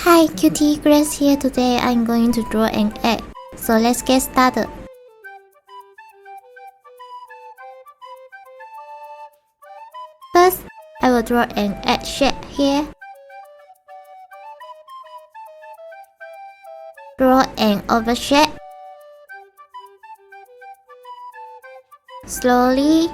Hi, Cutie Grace here. Today I'm going to draw an egg. So let's get started. First, I will draw an egg shape here. Draw an oval shape. Slowly.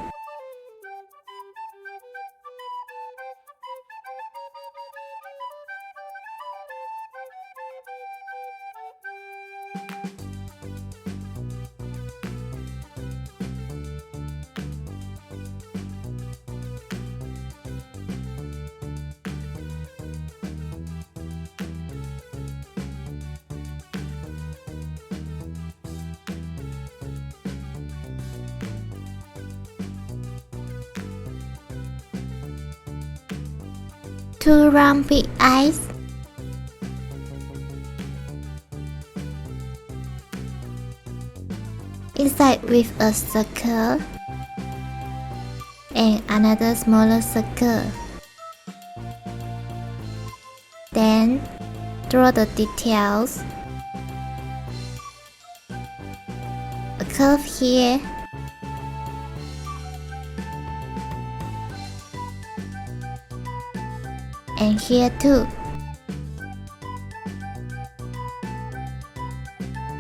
Two round big eyes. Inside with a circle and another smaller circle. Then draw the details. A curve here. And here too.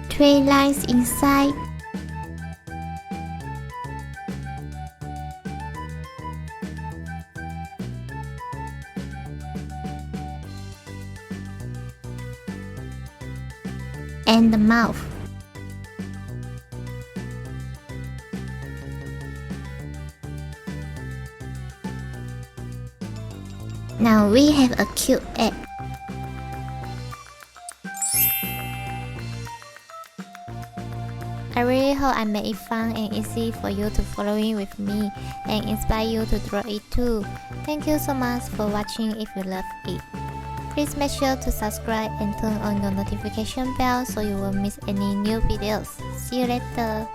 Three lines inside. And the mouth. Now we have a cute egg. I really hope I made it fun and easy for you to follow in with me and inspire you to draw it too. Thank you so much for watching. If you love it, please make sure to subscribe and turn on the notification bell so you won't miss any new videos. See you later.